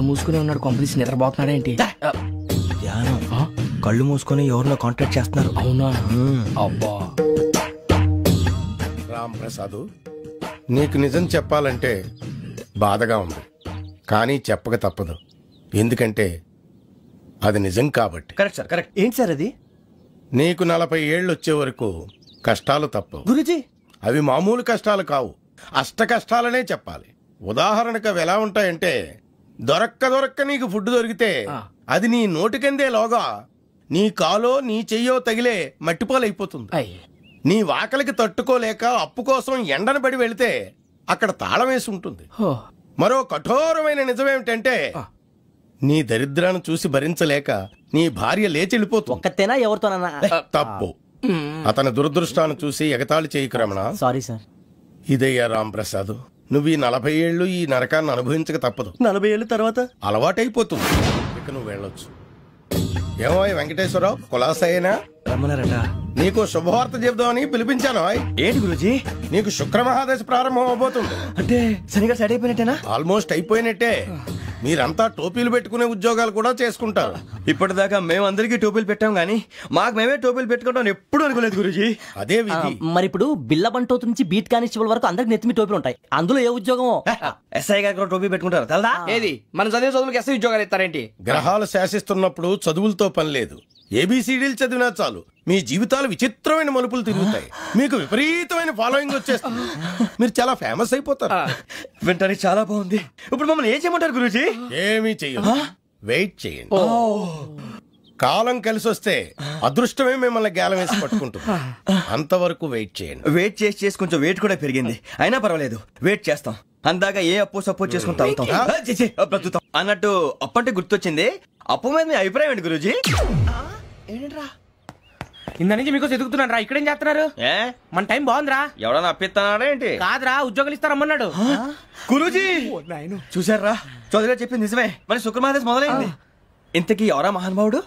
మూసుకునే ఉన్నాడు, కొంపదీసి నిద్రపోతున్నాడా ఏంటి? ధ్యానం. కళ్ళు మూసుకొని ఎవరినో కాంటాక్ట్ చేస్తున్నారు. అవునా? అబ్బా రామ్ ప్రసాద్, నీకు నిజం చెప్పాలంటే బాధగా ఉంది, కానీ చెప్పక తప్పదు. ఎందుకంటే అది నిజం కాబట్టి. Correct sir, correct. ఏంటి సార్ అది? నీకు 40 ఏళ్ళు వచ్చే వరకు కష్టాలు తప్పవు గురూజీ. అవి మామూలు కష్టాలు కావు, అష్ట కష్టాలనే చెప్పాలి. ఉదాహరణకు అవి ఎలా ఉంటాయంటే, దొరక్క నీకు ఫుడ్ దొరికితే అది నీ నోటికందే లోగా నీ కాలో నీ చెయ్యో తగిలే మట్టిపాలైపోతుంది. నీ వాకలికి తట్టుకోలేక అప్పు కోసం ఎండను పడి వెళితే అక్కడ తాళం వేసి ఉంటుంది. మరో కఠోరమైన నిజమేమిటంటే, నీ దరిద్రాన్ని చూసి భరించలేక నీ భార్య లేచి వెళ్ళిపోతుంది. ఒక్కతేనా ఎవరితోనన్నా? తప్పు. అతని దురదృష్టాన్ని చూసి ఎగతాళి చేయకు రమణ. Sorry sir. ఇదయ్యా రాంప్రసాద్, నువ్వు ఈ 40 ఏళ్ళు ఈ నరకాన్ని అనుభవించక తప్పదు. 40 ఏళ్ళ తర్వాత అలవాటైపోతుంది. ఇక నువ్వు వెళ్ళొచ్చు. ఏమో వెంకటేశ్వరరావు, కులాసైనా రమ్మన్నారట. నీకు శుభవార్త చెబుదామని పిలిపించాను. ఏంటి గురూజీ? నీకు శుక్రమహాదశ ప్రారంభం అవబోతుంది. అంటే శనిగా సెట్ అయిపోయినట్టేనా? ఆల్మోస్ట్ అయిపోయినట్టే. మీరంతా టోపీలు పెట్టుకునే ఉద్యోగాలు కూడా చేసుకుంటారు. ఇప్పటిదాకా మేమందరికీ టోపీలు పెట్టాం గానీ మాకు మేమే టోపీలు పెట్టుకుంటాం ఎప్పుడు అనుకోలేదు గురూజీ. అదే విధి. మరి ఇప్పుడు బిల్ల బంటోతు నుంచి బీట్ కానిస్టేబుల్ వరకు అందరికి నెత్తిమి టోపీలు ఉంటాయి. అందులో ఏ ఉద్యోగం? ఎస్ఐ గారు కూడా టోపీ పెట్టుకుంటారు తెలదా? ఏది మన చదివే చదువులకు ఎస్ఐ ఉద్యోగాలు ఇస్తారేంటి? గ్రహాలు శాసిస్తున్నప్పుడు చదువులతో పని లేదు. ఏబిసిడీలు చదివినా చాలు మీ జీవితాలు విచిత్రమైన మలుపులు తిరుగుతాయి. మీకు విపరీతమైన ఫాలోయింగ్ వచ్చేస్తుంది. మీరు చాలా ఫేమస్ అయిపోతారు. వింటానికి చాలా బాగుంది. ఇప్పుడు మమ్మల్ని ఏం చేయమంటారు గురూజీ? ఏమీ చెయ్యదు, వెయిట్ చేయండి. కాలం కలిసి వస్తే అదృష్టమే మిమ్మల్ని గేలం వేసి పట్టుకుంటుంది. అంతవరకు వెయిట్ చేయండి. వెయిట్ చేసి కొంచెం వెయిట్ కూడా పెరిగింది. అయినా పర్వాలేదు, వెయిట్ చేస్తాం. అందాక ఏ అప్పు సపోర్ట్ చేసుకుని తాగుతాం బ్రతుకుతాం అన్నట్టు. అప్పు అంటే గుర్తొచ్చింది, అప్పు మీద మీ అభిప్రాయం ఏంటి గురూజీ? ఏంటరా ఇంత నుంచి మీకు ఎదుగుతున్నాను రా. ఇక్కడేం చేస్తున్నారు? మన టైం బాగుందిరా. ఎవడన్నా అప్పిస్తున్నాడా ఏంటి? కాదురా, ఉద్యోగాలు ఇస్తారమ్మన్నాడు గురూజీ. చూసారా, చౌదరిగా చెప్పింది నిజమే. మరి శుక్రమహాదేశ్ మొదలైంది. ఇంతకీ ఎవరా మహానుభావుడు?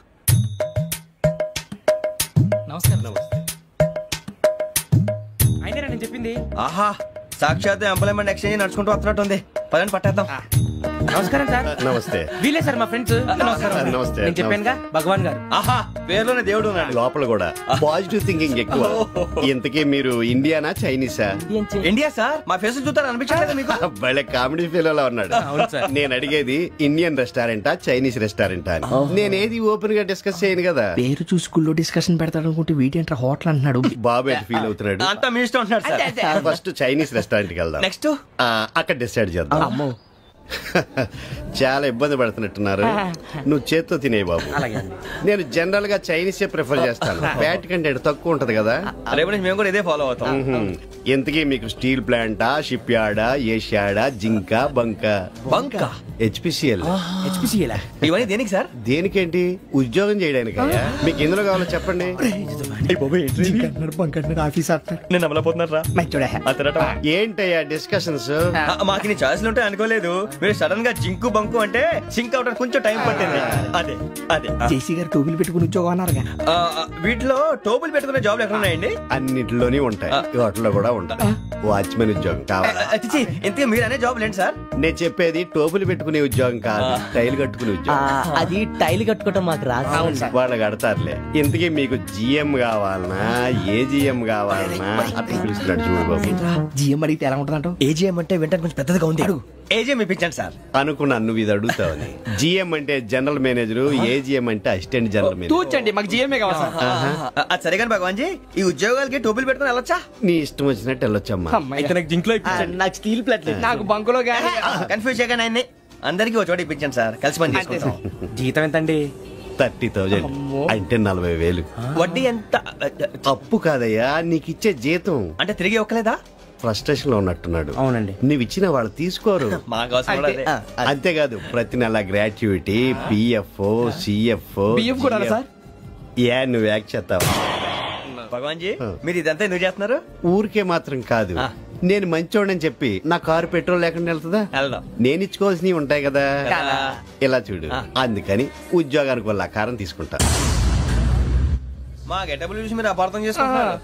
నమస్కారం. అయినా నేను చెప్పింది. ఆహా, సాక్షాత్ ఎంప్లాయ్మెంట్ ఎక్స్చేంజ్ నడుచుకుంటూ వస్తున్నట్టు ఉంది. పదండి పట్టేద్దాం. నమస్కారం సార్. నమస్తే. వీలే సార్ మా ఫ్రెండ్స్. నమస్తే. నేను చెప్పానుగా భగవాన్ గారు. ఆహా, పేరులోనే దేవుడు ఉన్నాడు. లోపల కూడా పాజిటివ్ థింకింగ్ ఎక్కువ. ఇంతకీ మీరు ఇండియానా చైనీసా? India sir. మా ఫేస్ చూస్తారు అనిపించలేదు మీకు? భలే కామెడీ ఫీల్ అలా ఉన్నాడు. నేను అడిగేది ఇండియన్ రెస్టారెంటా చైనీస్ రెస్టారెంటా అని. నేనేది ఓపెన్ గా డిస్కస్ చేయను కదా. పేరు చూసి స్కూల్లో డిస్కషన్ పెడతాడు అనుకుంటే వీటేంట్రా హోటల్ అంటున్నాడు. బాబు ఎట్ ఫీల్ అవుతున్నాడు? అంతా మీ ఇష్టం ఉంటున్నాడు సార్. ఫస్ట్ చైనీస్ రెస్టారెంట్ కి వెళ్దాం. నెక్స్ట్ అక్కడ డిసైడ్ చేద్దాం. చాలా ఇబ్బంది పడుతున్నట్టున్నారు. నువ్వు చేత్తో తినే బాబు. నేను జనరల్ గా చైనీసే ప్రిఫర్ చేస్తాను. ఫ్యాట్ కంటెంట్ తక్కువ ఉంటది కదా. రేపు నుంచి మేము కూడా ఇదే ఫాలో అవుతాం. ఎంతకీ మీకు స్టీల్ ప్లాంటా, షిప్ యార్డా, ఏషియాడా, జింక, బంకా? హెచ్పిసిఎల్. ఇవన్నీ దేనికి సార్? దేనికేంటి? ఉద్యోగం చేయడానికి. మీకు ఎందులో కావాలో చెప్పండి. నేను అమలపోతున్నారా? ఏంటయ్యా డిస్కషన్స్? మాకు నీ ఛాయిస్లు ఉంటాయి అనుకోలేదు. మీరు సడన్ గా జింకు బంకు అంటే సింక్ అవడానికి కొంచెం టైం పట్టింది. అదే అదే జేసీ గారు టోపీలు పెట్టుకుని ఉద్యోగం అన్నారుగా. వీటిలో టోపులు పెట్టుకునే జాబ్లు ఎక్కడ ఉన్నాయండి? అన్నిటిలోనే ఉంటాయి, వాటిలో కూడా ఉంటాయి. వాచ్మెన్ ఉద్యోగం కావాలి. ఇంతకీ మీరు అనే జాబ్ ఏంటి సార్? నేను చెప్పేది టోపులు పెట్టుకునే ఉద్యోగం కాదు, టైల్ కట్టుకునే ఉద్యోగం. అది టైల్ కట్టుకోవటం మాకు రాదు. వాళ్ళు కడతారులే. ఇంతకీ మీకు జిఎం కావాలనా, ఏజిఎం కావాలనా? అట్లా పిలుస్తున్నాడు చూడు బాబు. జిఎం అడిగితే ఎలా ఉంటుందంట? ఏజిఎం అంటే వింటానికి కొంచెం పెద్దదిగా ఉంది. ఏజిఎం ఇప్పించండి సార్. అనుకున్నాను నువ్వు ఇది అడుగుతావని. జిఎం అంటే జనరల్ మేనేజర్, ఏజిఎం అంటే అసిస్టెంట్ జనరల్ మేనేజర్. తూచండి, మాకు జిఎంఏ కావాలి సార్. అది సరే కానీ భగవాన్ జీ, ఈ ఉద్యోగాలకి టోపులు పెట్టుకుని వెళ్ళొచ్చా? నీ ఇష్టం వచ్చినట్టు వెళ్ళొచ్చమ్మా. నాకు జింక్లో ఇప్పించండి. నాకు స్టీల్ ప్లేట్, నాకు బంకులో గానీ. కన్ఫ్యూజ్ చేయగానే ఆయన్ని అందరికీ ఒక చోట ఇప్పించండి సార్. కలిసి పని చేసుకుంటాం. జీతం ఎంతండి? 30,000 అంటే 40,000. వడ్డీ ఎంత? అప్పు కాదయ్యా, నీకు ఇచ్చే జీతం. అంటే తిరిగి ఒక్కలేదా? ఫ్రస్ట్రేషన్ లో ఉన్నట్టున్నాడు. అవునండి. నువ్వు ఇచ్చిన వాళ్ళు తీసుకోరు. అంతేకాదు ప్రతి నెల గ్రాట్యుటీ, పిఎఫ్, సిఎఫ్ కూడా సార్. ఏ నువ్వు యాక్ చేస్తావా? భగవాన్ జీ, మీరు ఇదంతా ఎందుకు చేస్తున్నారు? ఊరికే మాత్రం కాదు, నేను మంచోడని చెప్పి నా కారు పెట్రోల్ లేకుండా వెళ్తుందా? నేను ఇచ్చుకోవాల్సినవి ఉంటాయి కదా. ఇలా చూడు, అందుకని ఉద్యోగానికి వాళ్ళ ఆకారం తీసుకుంటా. మా గెటబుల్ చూసి మీరు అపార్థం చేసుకుంటున్నారు.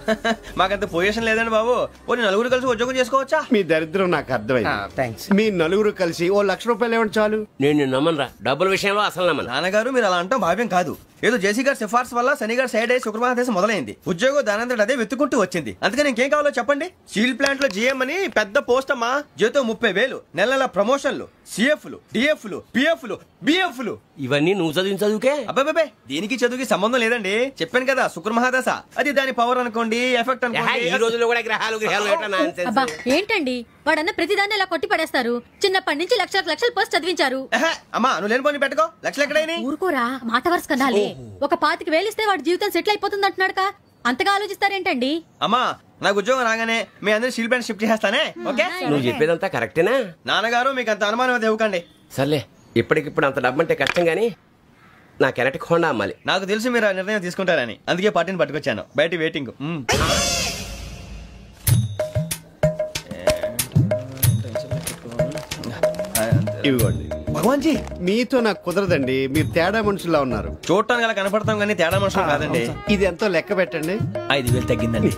మాకంత పొజిషన్ లేదండి బాబు. ఓ నలుగురు కలిసి ఉద్యోగం చేసుకోవచ్చా? మీ దరిద్రం నాకు అర్థమైంది. థ్యాంక్స్. మీ నలుగురు కలిసి ఓ ₹1,00,000 ఇవ్వండి చాలు. నేను నమ్మనరా, డబ్బుల విషయంలో అసలు నమ్మను. నాన్నగారు మీరు అలా అంటాం భావ్యం కాదు. ఏదో జేసీ గారి సిఫార్సు వల్ల శని గారు సైడ్ అయ్యి శుక్రవారం మొదలైంది. ఉద్యోగం దానంతటి అదే వెతుకుంటూ వచ్చింది. అందుకని ఇంకేం కావాలో చెప్పండి. స్టీల్ ప్లాంట్ లో జీఎం అని పెద్ద పోస్ట్ అమ్మా. జీతం 30,000, నెల నెల ప్రమోషన్లు, సిఎఫ్లు, డిఎఫ్లు, పిఎఫ్లు, బిఎఫ్లు. ఇవన్నీ నువ్వు చదివిన చదువుకే. అబ్బాబే దీనికి చదువుకి సంబంధం లేదండి. చెప్పాను కదా శుక్ర మహాదశ. అది దాని పవర్ అనుకోండి, ఎఫెక్ట్ ఈ అనుకోండి. రోజుల్లో కూడా గ్రహాలు ఎట్లా nonsense? అబ్బా ఏంటండి వాడన్న ప్రతిదాన్ని ఇలా కొట్టి పడేస్తారు. చిన్నప్పటి నుంచి లక్షల పోస్ట్ చదివించారు. అమ్మా నువ్వు లేని పోనీ పెట్టుకో. లక్షలు ఎక్కడైనా ఊరుకోరా, మాట వరుస కదాలే. ఒక 25,000 ఇస్తే వాడి జీవితం సెటిల్ అయిపోతుంది అంటున్నాడుగా. అంతగా ఆలోచిస్తారేంటండి? అమ్మా నాకు ఉద్యోగం రాగానే మీ అందరూ స్టీల్ ప్లాంట్ షిఫ్ట్ చేస్తానే. ఓకే నువ్వు చెప్పేదంతా కరెక్టేనా? నాన్నగారు మీకు అంత అనుమానం అయితే ఇవ్వకండి. సర్లే, ఇప్పటికిప్పుడు అంత డబ్బు అంటే కష్టం గానీ నా కెనటిక్ హోండా అమ్మాలి. నాకు తెలుసు మీరు ఆ నిర్ణయం తీసుకుంటారని, అందుకే పార్టీని పట్టుకొచ్చాను. బయట వెయిటింగ్. ఇవ్వండి. భగవాన్ జీ మీతో నాకు కుదరదండి. మీరు తేడా మనుషుల్లా ఉన్నారు. చూడటానికి అలా కనపడతాం కానీ తేడా మనుషులు కాదండి. ఇది ఎంతో లెక్క పెట్టండి. 5,000 తగ్గిందండి.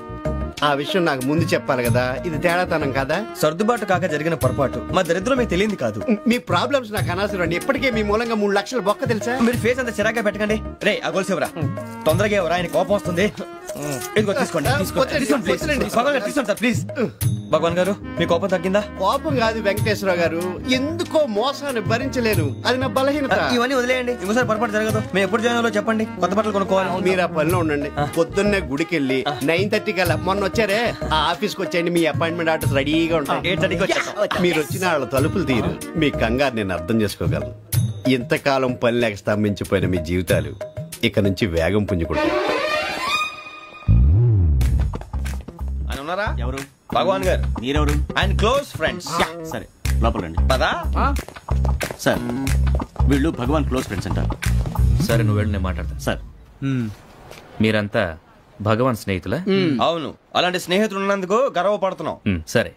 ఆ విషయం నాకు ముందు చెప్పాలి కదా. ఇది తేడాతనం కదా. సర్దుబాటు కాక జరిగిన పొరపాటు. మా దరిద్రం మీకు తెలియంది కాదు. మీ ప్రాబ్లమ్స్ నాకు అనవసరం అండి. ఇప్పటికే మీ మూలంగా 3 లక్షలు బొక్క తెలుసా. మీరు ఫేస్ అంత చిరాగ్గా పెట్టకండి. రే ఆ గొలుసు ఎవరా? తొందరగా ఎవరా? ఆయన కోపం వస్తుంది. ఇదిగో తీసుకోండి. తీసుకోండి సార్ ప్లీజ్. భగవాన్ గారు మీ కోపం తగ్గిందా? కోపం కాదు వెంకటేశ్వరరావు గారు, ఎందుకో మోసాన్ని భరించలేను. అది నా బలహీనత. ఇవన్నీ వదిలేయండి. ఇంకోసారి పొరపాటు జరగదు. మేము ఎప్పుడు జాయిన్ అవ్వాలో చెప్పండి. కొత్త బట్టలు కొనుక్కోవాలి. మీరు ఆ పనిలో ఉండండి. పొద్దున్నే గుడికి వెళ్ళి 9:30 కల్లా, మొన్న వచ్చారే ఆ ఆఫీస్కి వచ్చేయండి. మీ అపాయింట్మెంట్ ఆర్డర్స్ రెడీగా ఉంటాయి. 8:30కి వచ్చేస్తాం. మీరు వచ్చిన వాళ్ళ తలుపులు తీరు. మీ కంగారు నేను అర్థం చేసుకోగలను. ఇంతకాలం పని లేక స్తంభించిపోయిన మీ జీవితాలు ఇక నుంచి వేగం పుంజుకుంటాయి. ఆయన ఉన్నారా? ఎవరు? భగవాన్ గారు. మీరెవరు? ఆయన క్లోజ్ ఫ్రెండ్స్. సరే లోపల రండి. పదా సార్ వీళ్ళు భగవాన్ క్లోజ్ ఫ్రెండ్స్ అంటారు. సరే నువ్వు వెళ్ళి నేను మాట్లాడతా. సార్ మీరంతా భగవాన్ స్నేహితులా? అవును. అలాంటి స్నేహితులు ఉన్నందుకు గర్వపడుతున్నాం. సరే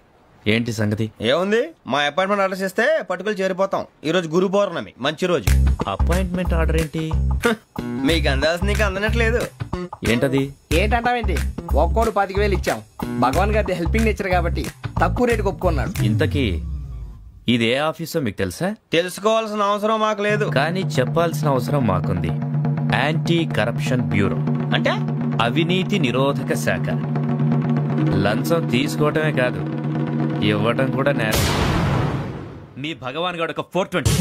ఏంటి సంగతి? ఏముంది, మా అపాయింట్మెంట్ ఆర్డర్ చేస్తే పట్టుకులు చేరిపోతాం. ఈ రోజు గురు పౌర్ణమి, మంచి రోజు. అపాయింట్మెంట్ ఆర్డర్ ఏంటి? మీకు అందాల్సిన నీకు అందనట్లేదు. ఏంటది? ఏంటంటావేంటి? ఒక్కోడు 25,000 ఇచ్చాం. భగవాన్ గారి హెల్పింగ్ నేచర్ కాబట్టి తక్కువ రేటుకి ఒప్పుకున్నాడు. ఇంతకీ ఇది ఏ ఆఫీసో మీకు తెలుసా? తెలుసుకోవాల్సిన అవసరం మాకు లేదు, కానీ చెప్పాల్సిన అవసరం మాకుంది. యాంటీ కరప్షన్ బ్యూరో అంటే అవినీతి నిరోధక శాఖ. లంచం తీసుకోవటమే కాదు, ఇవ్వటం కూడా నేరం. మీ భగవాన్ గారు ఒక 420.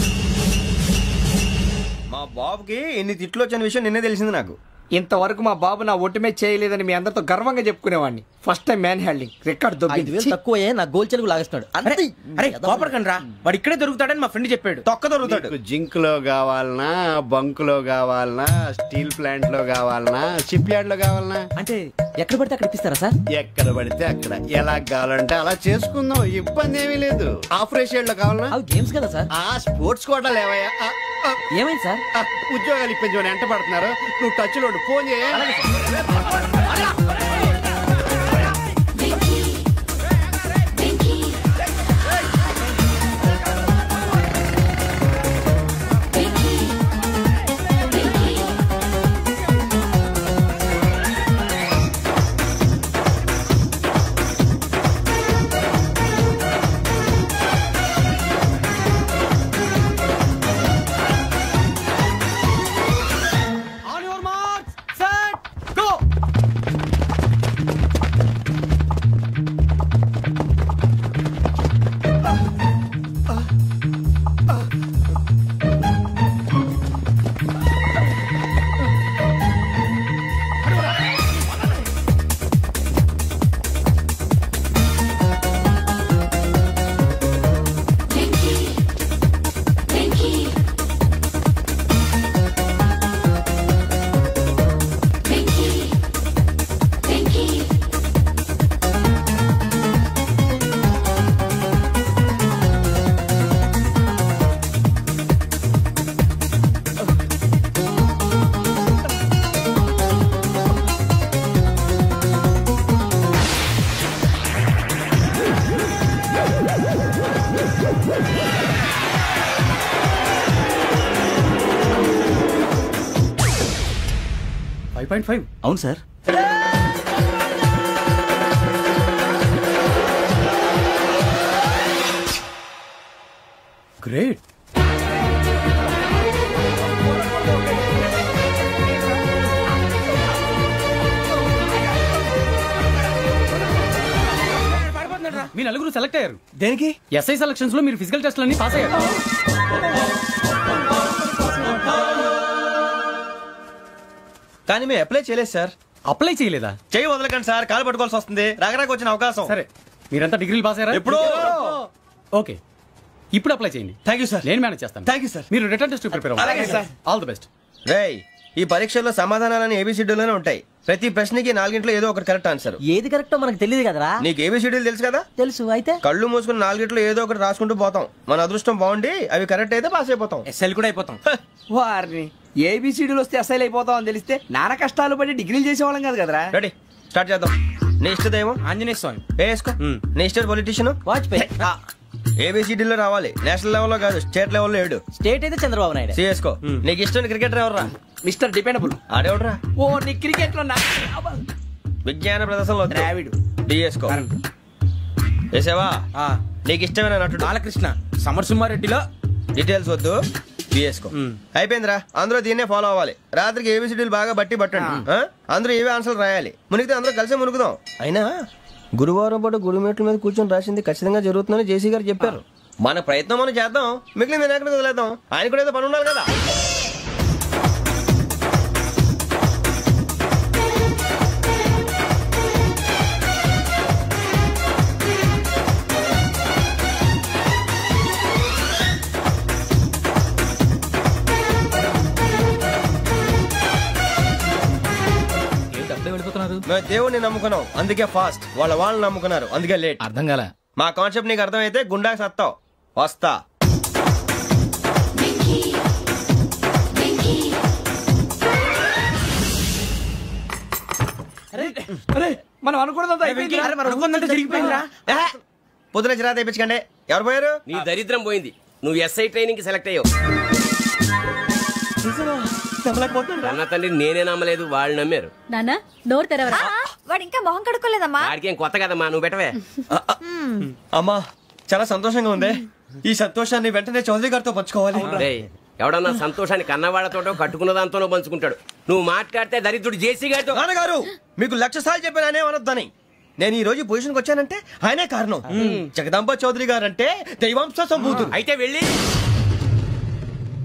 మా బాబుకి ఎన్ని తిట్లు వచ్చిన విషయం నిన్నే తెలిసింది నాకు. ఇంతవరకు మా బాబు నా ఒట్టుమే చేయలేదని మీ అందరితో గర్వంగా చెప్పుకునేవాడిని. First time man handing record 5,000 తక్కువే నా గోల్ చెలుగు లాగేస్తున్నాడు. అరే కోపడకండి రా, వాడు ఇక్కడే దొరుకుతాడని మా ఫ్రెండ్ చెప్పాడు. తొక్క దొరుకుతాడు. మీకు జింక్ లో కావాలనా, బంక్ లో కావాలనా, స్టీల్ ప్లాంట్ లో కావాలనా, షిప్ యార్డ్ లో కావాలనా? అంటే ఎక్కడ పడితే అక్కడ ఇప్పిస్తారా సార్? ఎక్కడ పడితే అక్కడ, ఎలా కావాలంటే అలా చేసుకుందాం. ఇబ్బంది ఏమీ లేదు. ఆపరేషన్ లో కావాలనా? అవి గేమ్స్ కదా సార్. ఆ స్పోర్ట్స్ కోటా లేవయ్యా. ఏమైంది సార్? ఉద్యోగాలు ఇప్పించమని ఎంట పడుతున్నారు. నువ్వు టచ్ లో ఫోన్ చేయ. 9.5. అవును సార్. గ్రేట్. మీ నలుగురు సెలెక్ట్ అయ్యారు. దేనికి? ఎస్ఐ సెలక్షన్స్ లో మీరు ఫిజికల్ టెస్ట్ అన్ని పాస్ అయ్యారు. కానీ మేము అప్లై చేయలేదు సార్. అప్లై చేయలేదా? చేయి వదలకండి సార్, కాలు పట్టుకోవాల్సి వస్తుంది. రాగరాకు వచ్చిన అవకాశం. సరే, మీరంతా డిగ్రీలు పాస్ అయ్యారా? ఎప్పుడో. ఓకే, ఇప్పుడు అప్లై చేయండి. Thank you sir. నేను మేనేజ్ చేస్తాను. Thank you sir. మీరు రిటర్న్ టెస్ట్ ప్రిపేర్ అవ్వండి. అలాగే సార్. All the best. రేయ్, ఈ పరీక్షల్లో సమాధానాలని ఏబిసిడ్యూల్లోనే ఉంటాయి. ప్రతి ప్రశ్నకి 4 ఏదో ఒకటి కరెక్ట్ ఆన్సర్. ఏది కరెక్టో మనకు తెలియదు కదరా. నీకు ఏబిసిడ్యూల్ తెలుసు కదా? తెలుసు. అయితే కళ్ళు మూసుకుని 4 ఏదో ఒకటి రాసుకుంటూ పోతాం. మన అదృష్టం బాగుండి అవి కరెక్ట్ అయితే పాస్ అయిపోతాం. ఎస్ఎల్ కూడా అయిపోతాం. వారిని ఏబిసిడీలు వస్తే అసైల్ అయిపోతాం అని తెలిస్తే నాన్న కష్టాలు పడి డిగ్రీలు చేసేవాళ్ళం కాదు కదరా. రెడీ, స్టార్ట్ చేద్దాం. నీ ఇష్టదేమో ఆంజనేయ స్వామి. వేసుకో. నీ ఇష్ట పొలిటీషియన్ వాజ్పేయి. ఏబిసిడీలో రావాలి. నేషనల్ లెవెల్లో కాదు, స్టేట్ లెవెల్లో 7. స్టేట్ అయితే చంద్రబాబు నాయుడు. సిఎస్కో. నీకు ఇష్టం క్రికెటర్ ఎవర్రా? Mister dependable. ఆడేవడరా? ఓ నీ క్రికెట్ లో విజ్ఞాన ప్రదర్శనలో ద్రావిడు. డిఎస్కో. వేసావా? నీకు ఇష్టమైన నటుడు? బాలకృష్ణ. సమర్సింహారెడ్డిలో డీటెయిల్స్ వద్దు, బిఎస్కో. అయిపోయిందిరా. అందరూ దీన్నే ఫాలో అవ్వాలి. రాత్రికి ఏబిసిడీలు బాగా బట్టి పట్టండి. అందరూ ఏవే ఆన్సర్లు రాయాలి. మునిగితే అందరూ కలిసి మునుగుదాం. అయినా గురువారం పాటు గురుమేట్ల మీద కూర్చొని రాసింది ఖచ్చితంగా జరుగుతుందని జేసీ గారు చెప్పారు. మన ప్రయత్నం మనం చేద్దాం, మిగిలిన నేను ఎక్కడికి వదిలేద్దాం. ఆయన కూడా ఏదో పని ఉండాలి కదా. మేము దేవుడిని నమ్ముకున్నాం, అందుకే ఫాస్ట్. వాళ్ళని నమ్ముకున్నారు, అందుకే లేట్. అర్థం కాలే. మా కాన్సెప్ట్ నీకు అర్థమైతే గుండా సత్తావు. వస్తా. మనం అనుకున్నదంతా జరిగిపోయిందిరా. పొద్దున చిరా తెప్పించకండి. ఎవరు పోయారు? నీ దరిద్రం పోయింది. నువ్వు ఎస్ఐ ట్రైనింగ్ కి సెలెక్ట్ అయ్యావు. అన్న తండ్రి నేనే నమ్మలేదు, వాళ్ళు నమ్మారు. నాన్న నోరు తెరవరా. వాడు ఇంకా మొహం కడుక్కోలేదమ్మా. వాడికి ఏం కొత్త కదమ్మా, నువ్వు పెట్టవే. అమ్మా, చాలా సంతోషంగా ఉంది. ఈ సంతోషాన్ని వెంటనే చౌదరి గారితో పంచుకోవాలి. రేయ్, ఎవడన్నా సంతోషాన్ని కన్నవాళ్లతోటో కట్టుకున్న దాంతోనో పంచుకుంటాడు. నువ్వు మాట్లాడితే దరిద్రుడు జేసీ గారితో. నాన్నగారు, మీకు 1,00,000 సార్లు చెప్పాను ఆయనే అనొద్దని. నేను ఈ రోజు పొజిషన్కి వచ్చానంటే ఆయనే కారణం. జగదాంబ చౌదరి గారు అంటే దైవాంశ సంభూతుడు. అయితే వెళ్ళి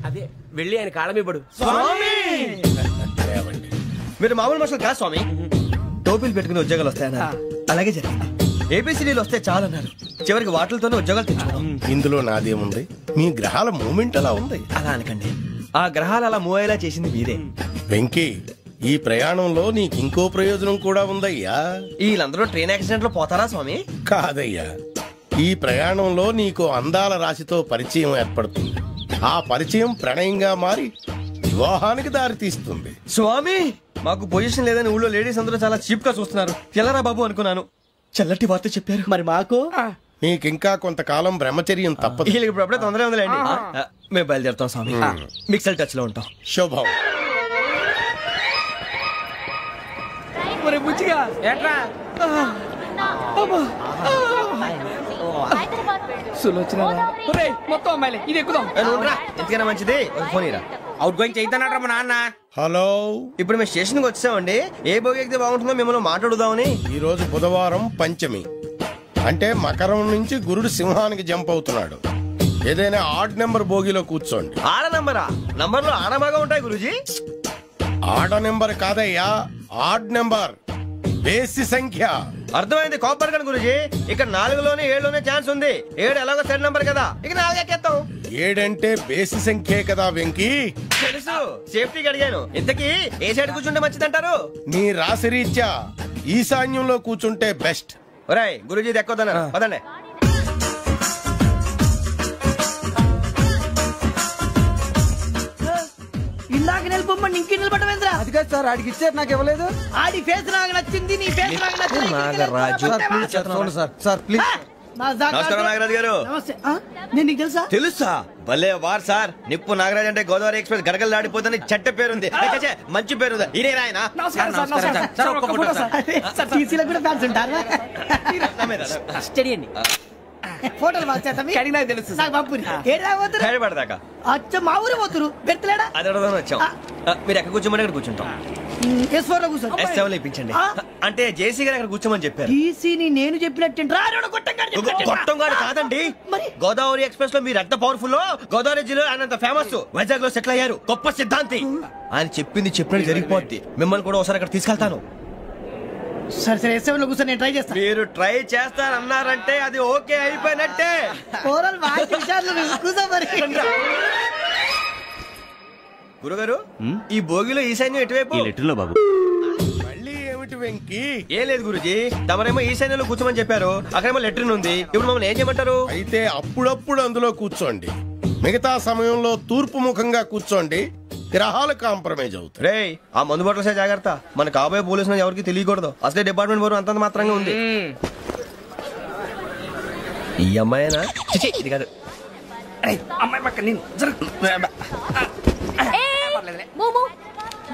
అదే వెళ్ళి ఆయన కాళ్ళమివ్వడు. మీరు మామూలు మనుషులు కాదు స్వామి. టోపీలు పెట్టుకుని ఉద్యోగాలు వస్తాయన్నారు, అలాగే జరిగింది. ఏబిసిడీలు వస్తే చాలన్నారు, చివరికి వాటిలతోనే ఉద్యోగాలు తెచ్చుకున్నాం. ఇందులో నాదేముంది? మీ గ్రహాల మూమెంట్ అలా ఉంది. అలా అనకండి, ఆ గ్రహాలు అలా మూవ్ అయ్యేలా చేసింది మీరే. వెంకీ, ఈ ప్రయాణంలో నీకు ఇంకో ప్రయోజనం కూడా ఉందయ్యా. వీళ్ళందరూ ట్రైన్ యాక్సిడెంట్ లో పోతారా స్వామి? కాదయ్యా, ఈ ప్రయాణంలో నీకు అందాల రాశితో పరిచయం ఏర్పడుతుంది. ఆ పరిచయం ప్రణయంగా మారి వివాహానికి దారి తీస్తుంది. స్వామి, మాకు పొజిషన్ లేదని ఊళ్ళో లేడీస్ అందరూ చాలా చీప్ గా చూస్తున్నారు. ఎలారా బాబు అనుకున్నాను. చల్లటి వార్త చెప్పారు. మరి మాకు నీకింకా కొంతకాలం బ్రహ్మచర్యం తప్పదు. వీళ్ళకి ఇప్పుడు అప్పుడే తొందరగా ఉందిలేండి. మేము బయలుదేరుతాం స్వామి. మిక్సెల్ టచ్ లో ఉంటాం. శుభం. బుచ్చిగా ఏట్రా మొత్తం అమ్మాయిలే, ఇది ఎక్కుదాం. ఎందుకైనా మంచిది ఫోన్ ఇరా. అవుట్ గోయింగ్ చేద్దానట్రా మా నాన్న. హలో, ఇప్పుడు మేము స్టేషన్ కి వచ్చామండి. ఏ బోగి ఎక్కితే బాగుంటుందో మిమ్మల్ని మాట్లాడుదామని. ఈ రోజు బుధవారం పంచమి, అంటే మకరం నుంచి గురుడు సింహానికి జంప్ అవుతున్నాడు. ఏదైనా ఆడ్ నెంబర్ బోగిలో కూర్చోండి. ఆడ నంబరా? నంబర్లు ఆడ బాగా ఉంటాయి గురూజీ. ఆడ నెంబర్ కాదయ్యా, ఆడ్ నెంబర్, బేసి సంఖ్య. అర్థమైంది. కాపర్ కానీ గురూజీ, ఇక్కడ 4లోనే 7లోనే ఛాన్స్ ఉంది. 7 ఎలాగో సెడ్ నంబర్ కదా, ఇక 4 ఎక్కేస్తాం. 7 అంటే బేసి సంఖ్యే కదా వెంకీ. తెలుసు, సేఫ్టీకి అడిగాను. ఇంతకీ ఏ సైడ్ కూర్చుంటే మంచిదంటారు? నీ రాశి రీత్యా ఈశాన్యంలో కూర్చుంటే బెస్ట్. ఒరేయ్, గురూజీ దెక్కొద్దన్నారు, పదండి. ఇందాక నిలబొమ్మని ఇంకే నిలబడమేంద్రా? అది కాదు సార్, ఆడికి ఇచ్చారు, నాకు ఇవ్వలేదు. ఆడి ఫేస్ నాకు నచ్చింది, నీ ఫేస్ నాకు నచ్చింది. Sir please. నమస్కారం నాగరాజు గారు. నేను నీకు తెలుసా? తెలుసా? భలే వార్ సార్. నిప్పు నాగరాజ్ అంటే గోదావరి ఎక్స్ప్రెస్ గడగలు దాడిపోతుంది చెట్ట పేరుంది. మంచి పేరు. ఇదే ఆయన. ఫోటోలు తెలుసు అచ్చ మా ఊరు పోతురు పెడతలేడా? అది వచ్చాం. మీరు ఎక్కడ కూర్చోమని అక్కడ కూర్చుంటాం. ఇప్పించండి. అంటే జేసీ గారు అక్కడ కూర్చోమని చెప్పారు. నేను చెప్పినట్టు గొట్టంగాడు కాదండి. గోదావరి ఎక్స్ప్రెస్ లో మీరు ఎంత పవర్ఫుల్, గోదావరి జిల్లా ఆయన ఫేమస్. వైజాగ్ లో సెటిల్ అయ్యారు. గొప్ప సిద్ధాంతి. ఆయన చెప్పింది చెప్పినట్టు జరిగిపోద్ది. మిమ్మల్ని కూడా ఒకసారి అక్కడ తీసుకెళ్తాను. సరే సరే ఎస్ఎం లో కూర్చొని నేను ట్రై చేస్తాను. మీరు ట్రై చేస్తారన్నారంటే అది ఓకే అయిపోయినట్టే. గురుగారు ఈ భోగిలో ఈశాన్యం ఎటువైపు? లెటర్లో బాబు. మళ్ళీ ఏమిటి వెంకీ? ఏం లేదు గురుజీ. తమరేమో ఈశాన్యంలో కూర్చోమని చెప్పారు. అక్కడేమో లెటర్ ఉంది. ఇప్పుడు మమ్మల్ని ఏం చేయమంటారు? అయితే అప్పుడప్పుడు అందులో కూర్చోండి. మిగతా సమయంలో తూర్పు ముఖంగా కూర్చోండి. గ్రహాలు కాంప్రమైజ్ అవుతాయి. రే ఆ మందు బట్టలసే జాగ్రత్త. మన కాబోయే పోలీసులు ఎవరికి తెలియకూడదు. అసలే డిపార్ట్మెంట్ బోరు అంతంత మాత్రంగా ఉంది. ఈ అమ్మాయినా? ఇది కాదు. అమ్మాయి పక్క నేను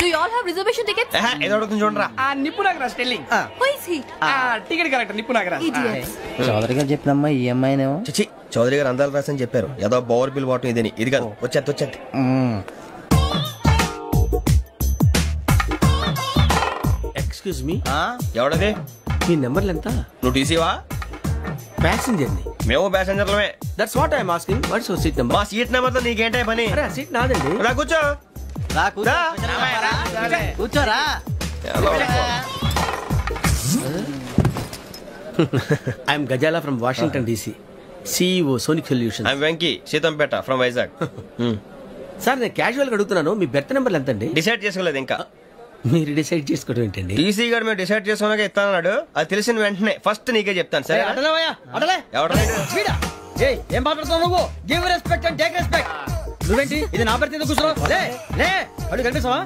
Do you all have reservation tickets? ఏదో అడుగుతుంది చూడరా. నిప్పు Nagaraj telling. Who is he? Ticket correct నిప్పు నాగరాజ్. చౌదరి గారు చెప్పినమ్మా ఈ అమ్మాయినేమో. చిచి చౌదరి గారు అందాలు రాసని చెప్పారు. ఏదో బోర్ బిల్ వాటం ఇదని. ఇది కాదు. వచ్చేది. Excuse me, ఎవడది? మీ నెంబర్లు ఎంత? నువ్వు టీసీవా? ప్యాసింజర్ ని. మేము ప్యాసెంజర్లమే. That's what I'm asking. What's your seat number? మా సీట్ నెంబర్ తో నీకేంటే పని? అరే సీట్ నాదండి. రా కూర్చో. కూర్చోరా. I'm Ghazala from Washington DC, CEO Sonic solution. I'm Venky Seethampeta from Vizag. Sir నేను క్యాజువల్ గా అడుగుతున్నాను, మీ బెర్త్ నెంబర్ ఎంత అండి? డిసైడ్ చేసుకోలేదు ఇంకా. మీరు డిసైడ్ చేసుకోవడం ఏంటండి? టీసీ గారు మేము డిసైడ్ చేసుకున్నాక ఇస్తానన్నాడు. అది తెలిసిన వెంటనే ఫస్ట్ నీకే చెప్తాను. సరే ఏం మాట్లాడుతున్నావు నువ్వు? Give respect and take respect. నువ్వేంటి ఇది నా పరిస్థితి కూర్చున్నావు? కనిపిస్తావా?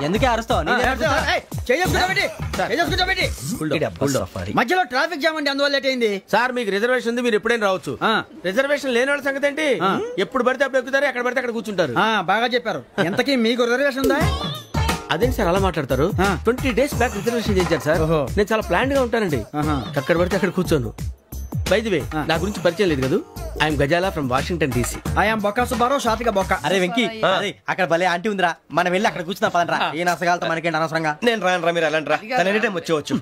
ఎందుకే అరుస్తావు? మధ్యలో ట్రాఫిక్ జామ్ అండి, అందువల్ల లేట్ అయింది. సార్ మీకు రిజర్వేషన్ ఉంది, మీరు ఎప్పుడైనా రావచ్చు. రిజర్వేషన్ లేని వాళ్ళ సంగతి ఏంటి? ఎప్పుడు పడితే అప్పుడు ఎక్కుతారు, ఎక్కడ పడితే అక్కడ కూర్చుంటారు. బాగా చెప్పారు. ఎంతకీ మీకు రిజర్వేషన్ ఉందా? అదేంటి సార్ అలా మాట్లాడతారు? 20 days బ్యాక్ రిజర్వేషన్ చేశారు సార్. నేను చాలా ప్లాన్డ్ గా ఉంటానండి. అక్కడ పడితే అక్కడ కూర్చోను. బై ది వే నా గురించి పరిచయం లేదు కదా. I'm Ghazala from Washington DC. I'm Bokka Subbarao, షాతిక బొక్క. అరే వెంకీ, అక్కడ భలే ఆంటీ ఉందిరా, మనం వెళ్ళి అక్కడ కూర్చున్నా పదనరా. ఏ నసగాలతో మనకేంటి అనవసరంగా. నేను రాను రా, మీరు వెళ్ళండి రా. Any time వచ్చేవచ్చు.